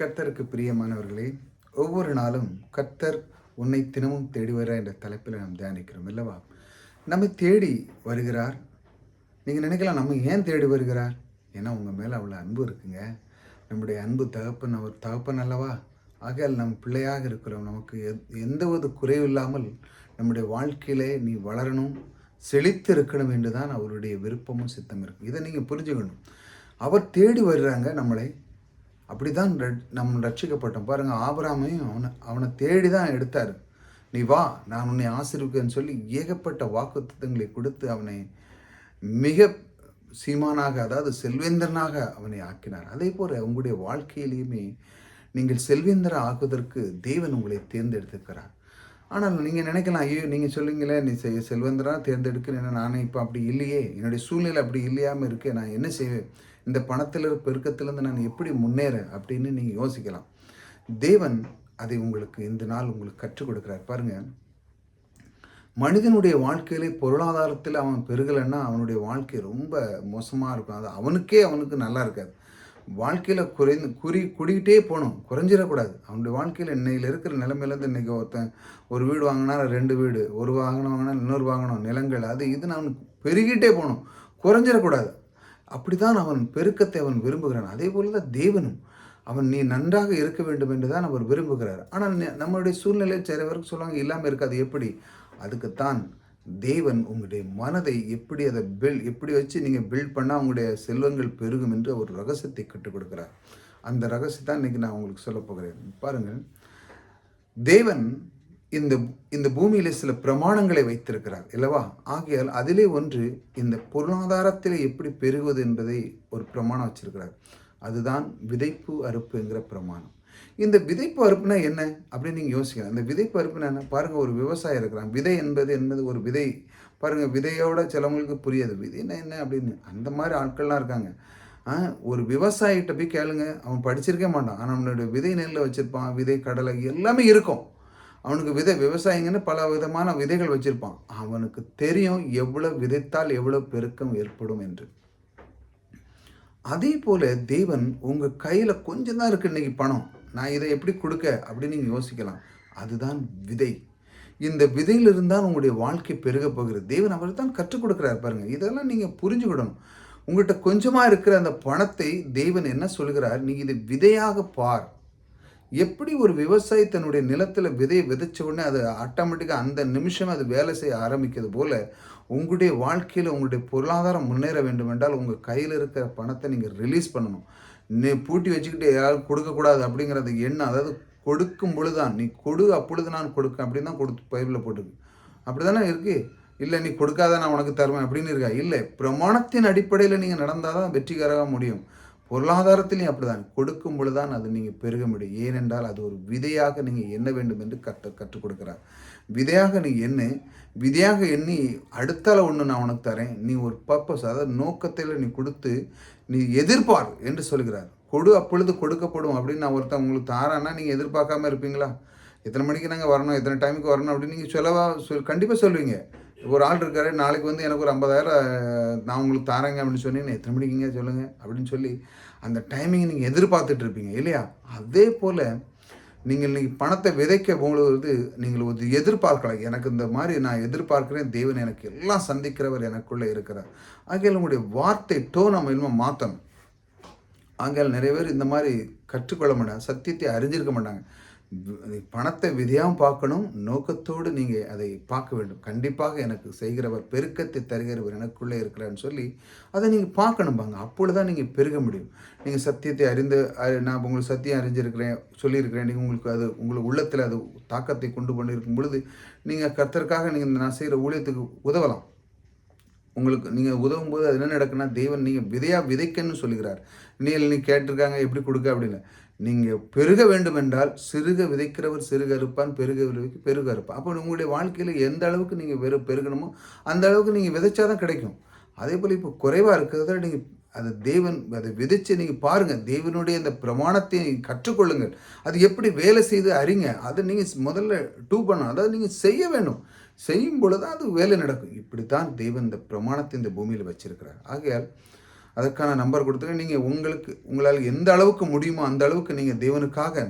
கர்த்தருக்கு பிரியமானவர்களே, ஒவ்வொரு நாளும் கர்த்தர் உன்னை தினமும் தேடி வருகிறார் என்ற தலைப்பில் நாம் தியானிக்கிறோம் அல்லவா? நம்மை தேடி வருகிறார். நீங்கள் நினைக்கலாம், நம்ம ஏன் தேடி வருகிறார்? ஏன்னா உங்கள் மேலே அவ்வளோ அன்பு இருக்குங்க. நம்முடைய அன்பு தகப்பன், அவர் தகப்பன் அல்லவா? ஆகையால் நம் பிள்ளையாக இருக்கிறோம். நமக்கு எந்த ஒரு குறைவு இல்லாமல் நம்முடைய வாழ்க்கையிலே நீ வளரணும், செழித்து இருக்கணும் என்று தான் அவருடைய விருப்பமும் சித்தம் இருக்குது. இதை நீங்கள் புரிஞ்சுக்கணும். அவர் தேடி வருகிறாங்க நம்மளை. அப்படி தான் நம்ம ரட்சிக்கப்பட்டோம். பாருங்கள், ஆபிரகாமையும் அவனை தேடி தான் எடுத்தார். நீ வா, நான் உன்னை ஆசீர்வதிக்கிறேன்னு சொல்லி ஏகப்பட்ட வாக்குத்தத்தங்களை கொடுத்து அவனை மிக சீமானாக, அதாவது செல்வேந்திரனாக அவனை ஆக்கினார். அதே போல் உங்களுடைய வாழ்க்கையிலையுமே நீங்கள் செல்வேந்திரன் ஆகுவதற்கு தேவன் உங்களை தேர்ந்தெடுத்திருக்கிறார். ஆனால் நீங்கள் நினைக்கலாம், ஐயோ நீங்கள் சொல்லுங்களே, நீ செல்வந்தராக தேர்ந்தெடுக்கிறேன், நானே இப்போ அப்படி இல்லையே, என்னுடைய சூழ்நிலை அப்படி இல்லையாமல் இருக்கேன், நான் என்ன செய்வேன், இந்த பணத்தில் பெருக்கத்திலேருந்து நான் எப்படி முன்னேற அப்படின்னு நீங்கள் யோசிக்கலாம். தேவன் அதை உங்களுக்கு இந்த நாள் உங்களுக்கு கற்றுக் கொடுக்குறார். பாருங்கள், மனிதனுடைய வாழ்க்கையிலே பொருளாதாரத்தில் அவன் பெருகலைன்னா அவனுடைய வாழ்க்கை ரொம்ப மோசமாக இருக்கும். அது அவனுக்கு நல்லா இருக்காது. வாழ்க்கையில் குடிக்கிட்டே போகணும், குறைஞ்சிடக்கூடாது. அவனுடைய வாழ்க்கையில் இன்னையில் இருக்கிற நிலைமையிலேருந்து இன்றைக்கி ஒருத்தன் ஒரு வீடு வாங்கினா 2 வீடு, ஒரு வாங்கினா இன்னொரு வாங்கணும், நிலங்கள், அது இதுன்னு அவன் பெருகிட்டே போகணும், குறைஞ்சிடக்கூடாது. அப்படி தான் அவன் பெருக்கத்தை அவன் விரும்புகிறான். அதே போல் தான் தேவனும் நீ நன்றாக இருக்க வேண்டும் என்று தான் அவர் விரும்புகிறார். ஆனால் நம்மளுடைய சூழ்நிலை சில பேருக்கு சொல்லுவாங்க, இல்லாமல் இருக்காது. எப்படி? அதுக்குத்தான் தேவன் உங்களுடைய மனதை எப்படி அதை எப்படி வச்சு நீங்கள் பில்ட் பண்ணால் உங்களுடைய செல்வங்கள் பெருகும் என்று ஒரு ரகசியத்தை கற்றுக் கொடுக்குறார். அந்த ரகசியத்தை இன்றைக்கி நான் உங்களுக்கு சொல்ல போகிறேன். பாருங்கள், தேவன் இந்த பூமியில் சில பிரமாணங்களை வைத்திருக்கிறார் அல்லவா? ஆகையால் அதிலே ஒன்று இந்த பொருளாதாரத்தில் எப்படி பெருகுவது என்பதை ஒரு பிரமாணம் வச்சிருக்கிறார். அதுதான் விதைப்பு அறுப்பு என்கிற பிரமாணம். இந்த விதைப்பு அறுப்புனா என்ன அப்படின்னு நீங்கள் யோசிக்கலாம். இந்த விதைப்பு அறுப்புனா என்ன? பாருங்கள், ஒரு விவசாயம் இருக்கிறான். விதை என்பது ஒரு விதை. பாருங்கள், விதையோட சிலவங்களுக்கு புரியாது விதைன்னா என்ன அப்படின்னு. அந்த மாதிரி ஆட்கள்லாம் இருக்காங்க. ஒரு விவசாயிகிட்ட போய் கேளுங்க, அவன் படிச்சிருக்கே மாட்டான். ஆனால் அவனுடைய விதை நெல்லை வச்சுருப்பான், விதை கடலை எல்லாமே இருக்கும். அவனுக்கு விவசாயிங்கன்னு பல விதமான விதைகள் வச்சுருப்பான். அவனுக்கு தெரியும் எவ்வளோ விதைத்தால் எவ்வளோ பெருக்கம் ஏற்படும் என்று. அதே போல் தேவன் உங்கள் கையில் கொஞ்சம் தான் இருக்குது இன்றைக்கி பணம், நான் இதை எப்படி கொடுக்க அப்படின்னு நீங்கள் யோசிக்கலாம். அதுதான் விதை. இந்த விதையில் இருந்தால் உங்களுடைய வாழ்க்கை பெருக போகிறது. தேவன் அவர் தான் கற்றுக் கொடுக்குறார். பாருங்கள், இதெல்லாம் நீங்கள் புரிஞ்சுக்கிடணும். உங்கள்கிட்ட கொஞ்சமாக இருக்கிற அந்த பணத்தை தேவன் என்ன சொல்கிறார், நீ இதை விதையாக பார். எப்படி ஒரு விவசாயி தன்னுடைய நிலத்தில் விதையை விதைச்ச உடனே அது ஆட்டோமேட்டிக்காக அந்த நிமிஷம் அது வேலை செய்ய ஆரம்பிக்கிறது போல் உங்களுடைய வாழ்க்கையில் உங்களுடைய பொருளாதாரம் முன்னேற வேண்டும் என்றால் உங்கள் கையில் இருக்கிற பணத்தை நீங்கள் ரிலீஸ் பண்ணணும். நீ பூட்டி வச்சுக்கிட்டு யாரும் கொடுக்கக்கூடாது அப்படிங்கிறது எண்ணம். அதாவது கொடுக்கும் பொழுதுதான் நீ கொடு, அப்பொழுது நான் கொடுக்க அப்படின்னு தான் பைபிளில் போட்டுருக்கு. அப்படி தானே இருக்குது. இல்லை நீ கொடுக்காத நான் உனக்கு தருவேன் அப்படின்னு இருக்கா? இல்லை, பிரமாணத்தின் அடிப்படையில் நீங்கள் நடந்தால் தான் வெற்றிகரமாக முடியும். பொருளாதாரத்திலையும் அப்படிதான், கொடுக்கும் பொழுதுதான் அது நீங்கள் பெருக முடியும். ஏனென்றால் அது ஒரு விதையாக நீங்கள் எண்ண வேண்டும் என்று கற்றுக் கொடுக்குறார். விதையாக நீ விதையாக எண்ணி அடுத்தால ஒன்று நான் உனக்கு தரேன், நீ ஒரு பர்பஸ், அதாவது நோக்கத்தில் நீ கொடுத்து நீ எதிர்பார் என்று சொல்கிறார். கொடு அப்பொழுது கொடுக்கப்படும் அப்படின்னு நான் ஒருத்தன் உங்களுக்கு தாரான்னா நீங்கள் எதிர்பார்க்காம இருப்பீங்களா? எத்தனை மணிக்கு நாங்கள் வரணும், எத்தனை டைமுக்கு வரணும் அப்படின்னு நீங்கள் கண்டிப்பாக சொல்லுவீங்க. ஒரு ஆள் இருக்காரு, நாளைக்கு எனக்கு ஒரு 50,000 நான் உங்களுக்கு தாரேங்க அப்படின்னு சொன்னீங்கன்னா எத்தனை மணிக்குங்க சொல்லுங்கள் அப்படின்னு சொல்லி அந்த டைமிங் நீங்கள் எதிர்பார்த்துட்டு இருப்பீங்க இல்லையா? அதே போல் நீங்கள் இன்றைக்கி பணத்தை விதைக்க பொழுது நீங்கள் ஒரு எதிர்பார்க்கலாம். எனக்கு இந்த மாதிரி நான் எதிர்பார்க்குறேன், தேவன் எனக்கு எல்லாம் சந்திக்கிறவர் எனக்குள்ளே இருக்கிறார். ஆகையால் உங்களுடைய வார்த்தை நம்ம இன்னும் மாற்றணும். ஆகையால் நிறைய பேர் இந்த மாதிரி கற்றுக்கொள்ள மாட்டாங்க, சத்தியத்தை அறிஞ்சிருக்க மாட்டாங்க. பணத்தை விதையாகவும் பார்க்கணும், நோக்கத்தோடு நீங்கள் அதை பார்க்க வேண்டும். கண்டிப்பாக எனக்கு செய்கிறவர், பெருக்கத்தை தருகிறவர் எனக்குள்ளே இருக்கிறான்னு சொல்லி அதை நீங்கள் பார்க்கணும்பாங்க. அப்பொழுது தான் நீங்கள் பெருக முடியும். நீங்கள் சத்தியத்தை நான் உங்களுக்கு சத்தியம் அறிஞ்சிருக்கிறேன் சொல்லியிருக்கிறேன், நீங்கள் உங்களுக்கு உள்ளத்தில் அது தாக்கத்தை கொண்டு இருக்கும் பொழுது நீங்கள் கர்த்தருக்காக நீங்கள் நான் செய்கிற ஊழியத்துக்கு உதவலாம். நீங்கள் உதவும் போது அது என்ன நடக்குன்னா, தேவன் நீங்கள் விதைக்கன்னு சொல்லுகிறார். நீ கேட்டிருக்காங்க எப்படி கொடுக்க அப்படின்னு. நீங்கள் பெருக வேண்டும் என்றால் சிறுக விதைக்கிறவர் சிறுக அறுப்பான், பெருக அறுப்பான். அப்போ உங்களுடைய வாழ்க்கையில் எந்த அளவுக்கு நீங்கள் பெருகணுமோ அந்த அளவுக்கு நீங்கள் விதைச்சா தான் கிடைக்கும். அதே போல் இப்போ குறைவாக இருக்கிறத நீங்கள் அதை விதைச்சு நீங்கள் பாருங்கள். தேவனுடைய அந்த பிரமாணத்தை கற்றுக்கொள்ளுங்கள். அது எப்படி வேலை செய்து அறிங்க. அதை நீங்கள் முதல்ல பண்ணணும். அதாவது நீங்கள் செய்ய வேண்டும். செய்யும் பொழுது அது வேலை நடக்கும். இப்படித்தான் தேவன் இந்த பிரமாணத்தை இந்த பூமியில் வச்சிருக்கிறார். ஆகையால் அதற்கான நம்பர் கொடுத்துருக்கேன். நீங்கள் உங்களால் எந்த அளவுக்கு முடியுமோ அந்த அளவுக்கு நீங்கள் தேவனுக்காக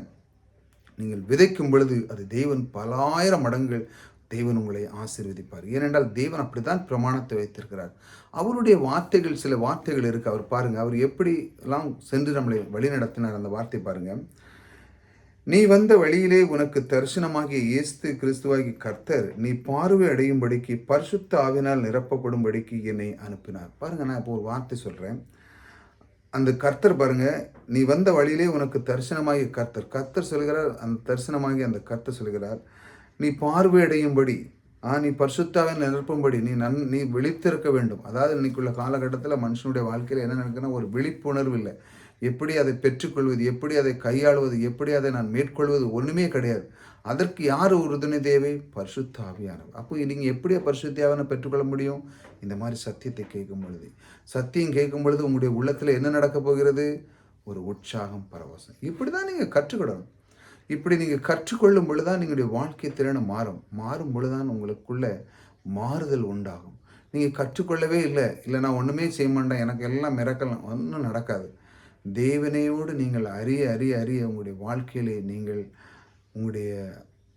நீங்கள் விதைக்கும் பொழுது அது தேவன் பலாயிரம் மடங்கு தேவன் உங்களை ஆசீர்வதிப்பார். ஏனென்றால் தேவன் அப்படித்தான் பிரமாணத்தை வைத்திருக்கிறார். அவருடைய வார்த்தைகள், சில வார்த்தைகள் இருக்குது. அவர் பாருங்கள், அவர் எப்படிலாம் சென்று நம்மளை வழிநடத்தினார். அந்த வார்த்தை பாருங்கள். நீ வந்த வழியிலே உனக்கு தரிசனமாகிய இயேசு கிறிஸ்துவாகி கர்த்தர் நீ பார்வை அடையும்படிக்கு பரிசுத்த ஆவினால் நிரப்பப்படும்படிக்கு என்னை அனுப்பினார். பாருங்க, நான் இப்போ ஒரு வார்த்தை சொல்கிறேன். அந்த கர்த்தர் பாருங்க, நீ வந்த வழியிலே உனக்கு தரிசனமாகிய கர்த்தர் சொல்கிறார். அந்த தரிசனமாகி அந்த கர்த்தர் சொல்கிறார், நீ பார்வை அடையும்படி, நீ பரிசுத்தாவின் நிரப்பும்படி நீ விழித்திருக்க வேண்டும். அதாவது இன்னைக்குள்ள காலகட்டத்தில் மனுஷனுடைய வாழ்க்கையில் என்ன நடக்குதுன்னா, ஒரு விழிப்புணர்வு இல்லை. எப்படி அதை பெற்றுக்கொள்வது, எப்படி அதை கையாளுவது, எப்படி அதை நான் மேற்கொள்வது, ஒன்றுமே கிடையாது. அதற்கு யார் உறுதுணை தேவை? பரிசுத்த ஆவியானவர். அப்போ நீங்கள் எப்படி பரிசுத்த ஆவியானவரை பெற்றுக்கொள்ள முடியும்? இந்த மாதிரி சத்தியத்தை கேட்கும் பொழுது, சத்தியம் கேட்கும் பொழுது உங்களுடைய உள்ளத்தில் என்ன நடக்கப் போகிறது? ஒரு உற்சாகம், பரவசம். இப்படி தான் நீங்கள் கற்றுக்கிடணும். இப்படி நீங்கள் கற்றுக்கொள்ளும் பொழுது தான் நீங்களுடைய வாழ்க்கை திறனை மாறும் பொழுது தான் உங்களுக்குள்ள மாறுதல் உண்டாகும். நீங்கள் கற்றுக்கொள்ளவே இல்லை, நான் ஒன்றுமே செய்ய மாட்டேன், எனக்கு எல்லாம் மிரக்கலாம், ஒன்றும் நடக்காது. தேவனையோடு நீங்கள் அறிய உங்களுடைய வாழ்க்கையிலே நீங்கள் உங்களுடைய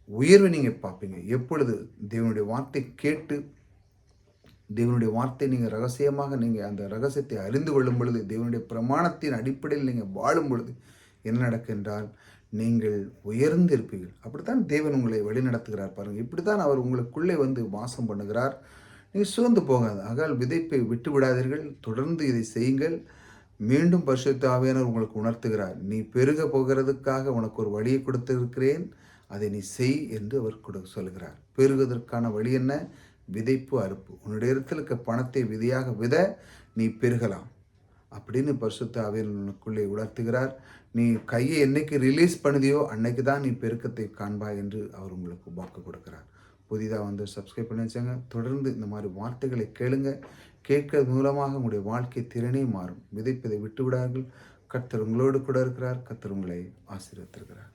உயர்வை நீங்கள் பார்ப்பீங்க. எப்பொழுது தேவனுடைய வார்த்தை கேட்டு, தேவனுடைய வார்த்தை நீங்கள் ரகசியமாக நீங்கள் அந்த ரகசியத்தை அறிந்து கொள்ளும் பொழுது, தேவனுடைய பிரமாணத்தின் அடிப்படையில் நீங்கள் வாழும் பொழுது என்ன நடக்கின்றால் நீங்கள் உயர்ந்திருப்பீர்கள். அப்படித்தான் தேவன் உங்களை வழிநடத்துகிறார். பாருங்கள், இப்படி தான் அவர் உங்களுக்குள்ளே வந்து வாசம் பண்ணுகிறார். நீங்கள் சோர்ந்து போகாது. ஆகையால் விதைப்பை விட்டு விடாதீர்கள், தொடர்ந்து இதை செய்யுங்கள். மீண்டும் பரிசுத்த ஆவியானவர் உங்களுக்கு உணர்த்துகிறார். நீ பெருக போகிறதுக்காக உனக்கு ஒரு வழியை கொடுத்திருக்கிறேன், அதை நீ செய் என்று அவர் சொல்கிறார். பெருகுவதற்கான வழி என்ன? விதைப்பு, அறுப்பு. உன்னுடைய இடத்துல இருக்க பணத்தை விதையாக வித, நீ பெருகலாம் அப்படின்னு பரிசுத்த ஆவியானவர் உனக்குள்ளே உணர்த்துகிறார். நீ கையை என்னைக்கு ரிலீஸ் பண்ணுதியோ அன்னைக்கு தான் நீ பெருக்கத்தை காண்பாய் என்று அவர் உங்களுக்கு வாக்கு கொடுக்கிறார். புதிதாக வந்து சப்ஸ்கிரைப் பண்ணி வச்சாங்க. தொடர்ந்து இந்த மாதிரி வார்த்தைகளை கேளுங்க. கேட்கிறது மூலமாக உங்களுடைய வாழ்க்கை திறனே மாறும். விதைப்பதை விட்டு விடார்கள். கர்த்தர் உங்களோடு கூட இருக்கிறார். கர்த்தர் உங்களை ஆசீர்வதித்திருக்கிறார்.